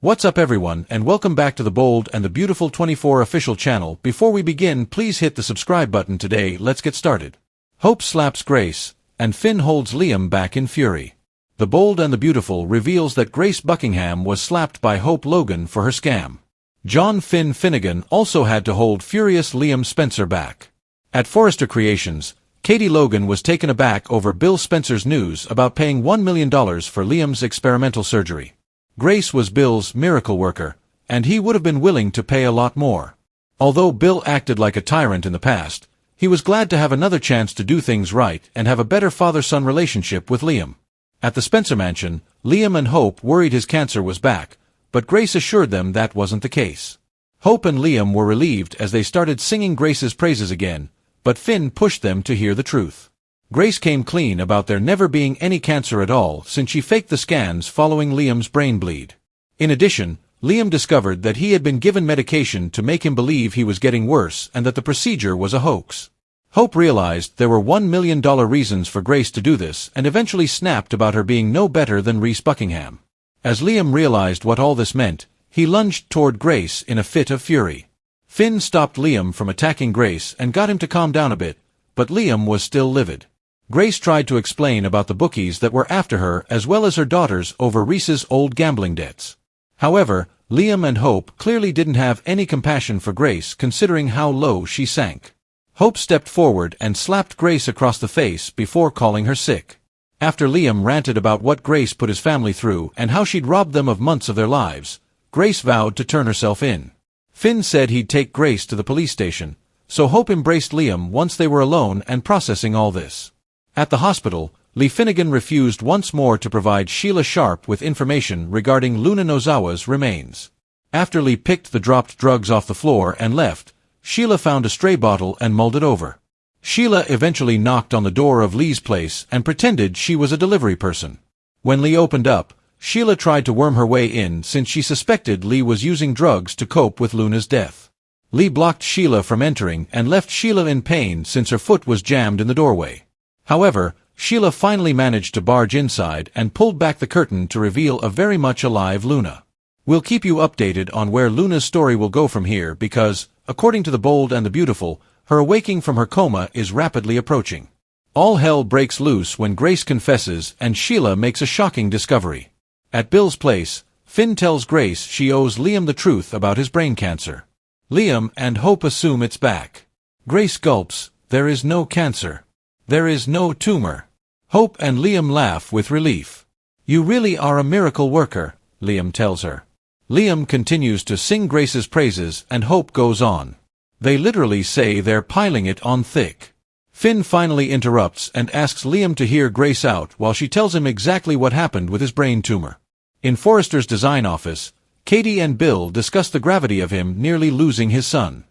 What's up everyone, and welcome back to the Bold and the Beautiful 24 official channel. Before we begin, please hit the subscribe button today. Let's get started. Hope slaps Grace, and Finn holds Liam back in fury. The Bold and the Beautiful reveals that Grace Buckingham was slapped by Hope Logan for her scam. John Finn Finnegan also had to hold furious Liam Spencer back. At Forrester Creations, Katie Logan was taken aback over Bill Spencer's news about paying $1 million for Liam's experimental surgery. Grace was Bill's miracle worker, and he would have been willing to pay a lot more. Although Bill acted like a tyrant in the past, he was glad to have another chance to do things right and have a better father-son relationship with Liam. At the Spencer mansion, Liam and Hope worried his cancer was back, but Grace assured them that wasn't the case. Hope and Liam were relieved as they started singing Grace's praises again, but Finn pushed them to hear the truth. Grace came clean about there never being any cancer at all since she faked the scans following Liam's brain bleed. In addition, Liam discovered that he had been given medication to make him believe he was getting worse and that the procedure was a hoax. Hope realized there were $1 million reasons for Grace to do this and eventually snapped about her being no better than Reese Buckingham. As Liam realized what all this meant, he lunged toward Grace in a fit of fury. Finn stopped Liam from attacking Grace and got him to calm down a bit, but Liam was still livid. Grace tried to explain about the bookies that were after her as well as her daughters over Reese's old gambling debts. However, Liam and Hope clearly didn't have any compassion for Grace considering how low she sank. Hope stepped forward and slapped Grace across the face before calling her sick. After Liam ranted about what Grace put his family through and how she'd robbed them of months of their lives, Grace vowed to turn herself in. Finn said he'd take Grace to the police station, so Hope embraced Liam once they were alone and processing all this. At the hospital, Lee Finnegan refused once more to provide Sheila Sharp with information regarding Luna Nozawa's remains. After Lee picked the dropped drugs off the floor and left, Sheila found a stray bottle and mulled it over. Sheila eventually knocked on the door of Lee's place and pretended she was a delivery person. When Lee opened up, Sheila tried to worm her way in since she suspected Lee was using drugs to cope with Luna's death. Lee blocked Sheila from entering and left Sheila in pain since her foot was jammed in the doorway. However, Sheila finally managed to barge inside and pulled back the curtain to reveal a very much alive Luna. We'll keep you updated on where Luna's story will go from here because, according to the Bold and the Beautiful, her awakening from her coma is rapidly approaching. All hell breaks loose when Grace confesses and Sheila makes a shocking discovery. At Bill's place, Finn tells Grace she owes Liam the truth about his brain cancer. Liam and Hope assume it's back. Grace gulps, "There is no cancer. There is no tumor." Hope and Liam laugh with relief. "You really are a miracle worker," Liam tells her. Liam continues to sing Grace's praises and Hope goes on. They literally say they're piling it on thick. Finn finally interrupts and asks Liam to hear Grace out while she tells him exactly what happened with his brain tumor. In Forrester's design office, Katie and Bill discuss the gravity of him nearly losing his son.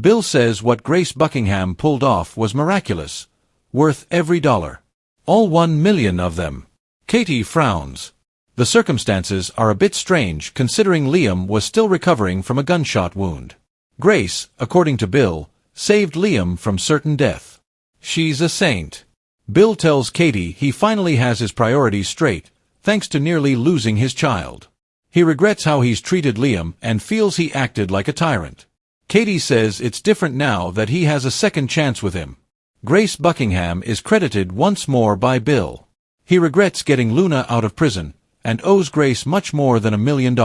Bill says what Grace Buckingham pulled off was miraculous. Worth every dollar. All 1 million of them. Katie frowns. The circumstances are a bit strange considering Liam was still recovering from a gunshot wound. Grace, according to Bill, saved Liam from certain death. She's a saint. Bill tells Katie he finally has his priorities straight, thanks to nearly losing his child. He regrets how he's treated Liam and feels he acted like a tyrant. Katie says it's different now that he has a second chance with him. Grace Buckingham is credited once more by Bill. He regrets getting Luna out of prison, and owes Grace much more than $1 million.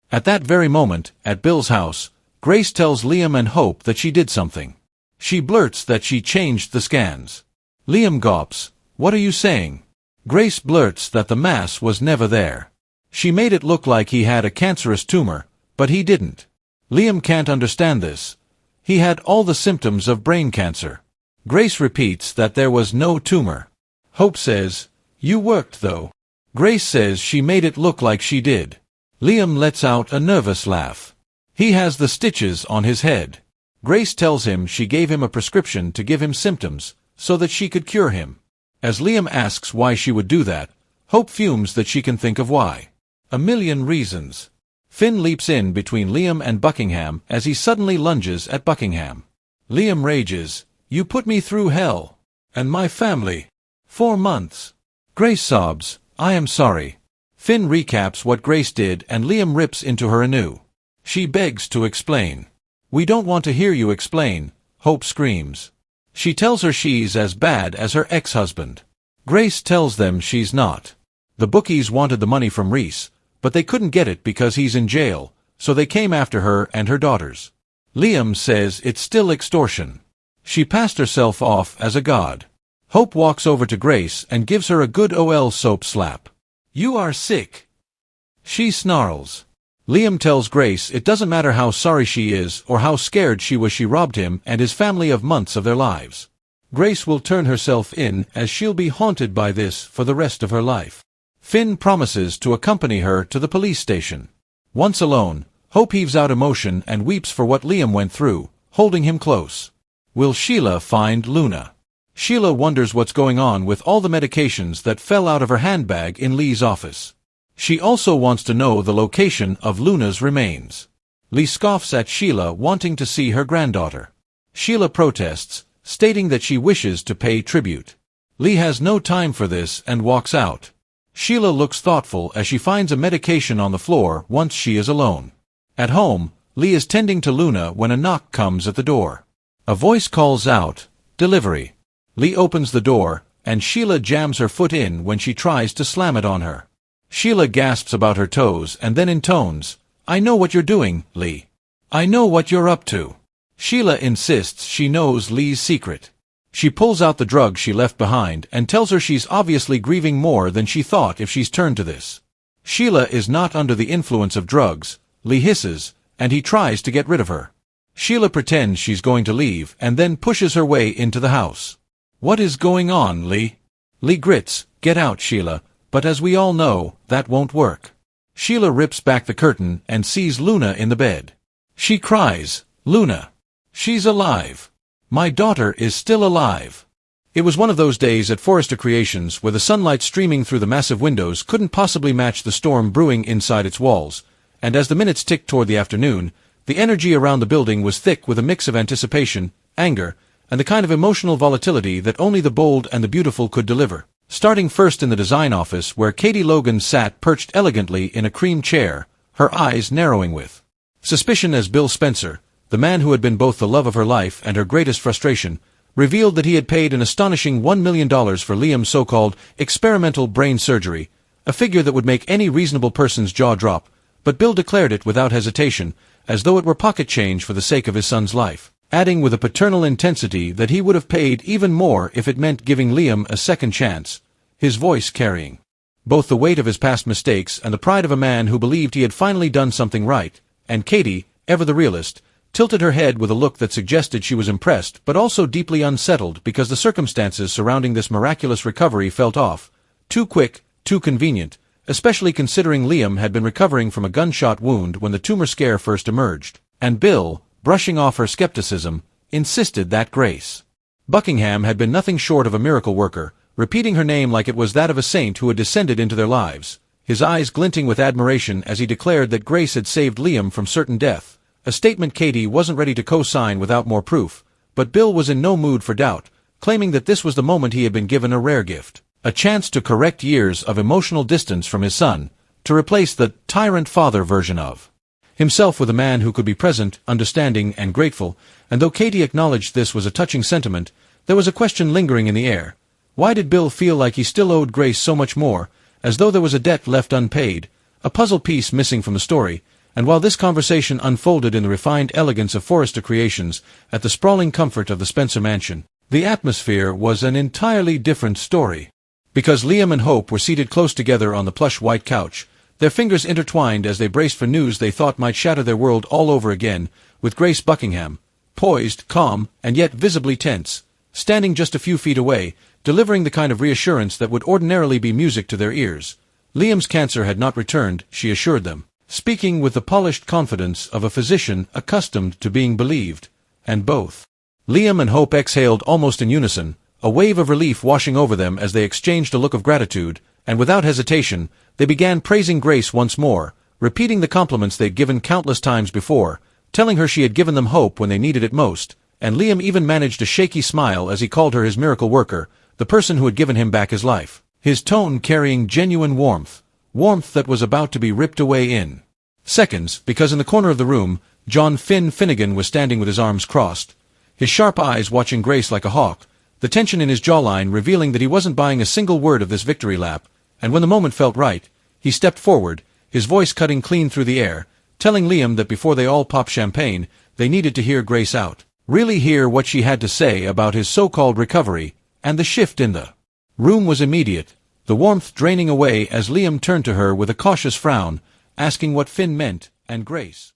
At that very moment, at Bill's house, Grace tells Liam and Hope that she did something. She blurts that she changed the scans. Liam gawps, "What are you saying?" Grace blurts that the mass was never there. She made it look like he had a cancerous tumor, but he didn't. Liam can't understand this. He had all the symptoms of brain cancer. Grace repeats that there was no tumor. Hope says, "You worked though." Grace says she made it look like she did. Liam lets out a nervous laugh. He has the stitches on his head. Grace tells him she gave him a prescription to give him symptoms, so that she could cure him. As Liam asks why she would do that, Hope fumes that she can think of why. "1 million reasons." Finn leaps in between Liam and Buckingham as he suddenly lunges at Buckingham. Liam rages, "You put me through hell. And my family. 4 months." Grace sobs, "I am sorry." Finn recaps what Grace did and Liam rips into her anew. She begs to explain. "We don't want to hear you explain," Hope screams. She tells her she's as bad as her ex-husband. Grace tells them she's not. The bookies wanted the money from Reese, but they couldn't get it because he's in jail, so they came after her and her daughters. Liam says it's still extortion. She passed herself off as a god. Hope walks over to Grace and gives her a good ol' soap slap. "You are sick." She snarls. Liam tells Grace it doesn't matter how sorry she is or how scared she was she robbed him and his family of months of their lives. Grace will turn herself in as she'll be haunted by this for the rest of her life. Finn promises to accompany her to the police station. Once alone, Hope heaves out emotion and weeps for what Liam went through, holding him close. Will Sheila find Luna? Sheila wonders what's going on with all the medications that fell out of her handbag in Lee's office. She also wants to know the location of Luna's remains. Lee scoffs at Sheila wanting to see her granddaughter. Sheila protests, stating that she wishes to pay tribute. Lee has no time for this and walks out. Sheila looks thoughtful as she finds a medication on the floor once she is alone. At home, Lee is tending to Luna when a knock comes at the door. A voice calls out, "Delivery." Lee opens the door, and Sheila jams her foot in when she tries to slam it on her. Sheila gasps about her toes and then intones, "I know what you're doing, Lee. I know what you're up to." Sheila insists she knows Lee's secret. She pulls out the drug she left behind and tells her she's obviously grieving more than she thought if she's turned to this. Sheila is not under the influence of drugs, Lee hisses, and he tries to get rid of her. Sheila pretends she's going to leave and then pushes her way into the house. "What is going on, Lee?" Lee grits, "Get out, Sheila," but as we all know, that won't work. Sheila rips back the curtain and sees Luna in the bed. She cries, "Luna! She's alive! My daughter is still alive!" It was one of those days at Forrester Creations where the sunlight streaming through the massive windows couldn't possibly match the storm brewing inside its walls, and as the minutes ticked toward the afternoon, the energy around the building was thick with a mix of anticipation, anger, and the kind of emotional volatility that only the bold and the beautiful could deliver. Starting first in the design office where Katie Logan sat perched elegantly in a cream chair, her eyes narrowing with suspicion as Bill Spencer, the man who had been both the love of her life and her greatest frustration, revealed that he had paid an astonishing $1 million for Liam's so-called experimental brain surgery, a figure that would make any reasonable person's jaw drop, but Bill declared it without hesitation, as though it were pocket change for the sake of his son's life, adding with a paternal intensity that he would have paid even more if it meant giving Liam a second chance, his voice carrying both the weight of his past mistakes and the pride of a man who believed he had finally done something right, and Katie, ever the realist, tilted her head with a look that suggested she was impressed but also deeply unsettled because the circumstances surrounding this miraculous recovery felt off, too quick, too convenient, especially considering Liam had been recovering from a gunshot wound when the tumor scare first emerged, and Bill, brushing off her skepticism, insisted that Grace Buckingham had been nothing short of a miracle worker, repeating her name like it was that of a saint who had descended into their lives, his eyes glinting with admiration as he declared that Grace had saved Liam from certain death, a statement Katie wasn't ready to co-sign without more proof, but Bill was in no mood for doubt, claiming that this was the moment he had been given a rare gift, a chance to correct years of emotional distance from his son, to replace the tyrant father version of himself with a man who could be present, understanding, and grateful, and though Katie acknowledged this was a touching sentiment, there was a question lingering in the air. Why did Bill feel like he still owed Grace so much more, as though there was a debt left unpaid, a puzzle piece missing from the story, and while this conversation unfolded in the refined elegance of Forrester Creations, at the sprawling comfort of the Spencer mansion, the atmosphere was an entirely different story. Because Liam and Hope were seated close together on the plush white couch, their fingers intertwined as they braced for news they thought might shatter their world all over again, with Grace Buckingham, poised, calm, and yet visibly tense, standing just a few feet away, delivering the kind of reassurance that would ordinarily be music to their ears. Liam's cancer had not returned, she assured them, speaking with the polished confidence of a physician accustomed to being believed, and both Liam and Hope exhaled almost in unison, a wave of relief washing over them as they exchanged a look of gratitude, and without hesitation, they began praising Grace once more, repeating the compliments they'd given countless times before, telling her she had given them hope when they needed it most, and Liam even managed a shaky smile as he called her his miracle worker, the person who had given him back his life, his tone carrying genuine warmth. warmth that was about to be ripped away in seconds, because in the corner of the room, John Finn Finnegan was standing with his arms crossed, his sharp eyes watching Grace like a hawk, the tension in his jawline revealing that he wasn't buying a single word of this victory lap, and when the moment felt right, he stepped forward, his voice cutting clean through the air, telling Liam that before they all popped champagne, they needed to hear Grace out. Really hear what she had to say about his so-called recovery, and the shift in the room was immediate, the warmth draining away as Liam turned to her with a cautious frown, asking what Finn meant, and Grace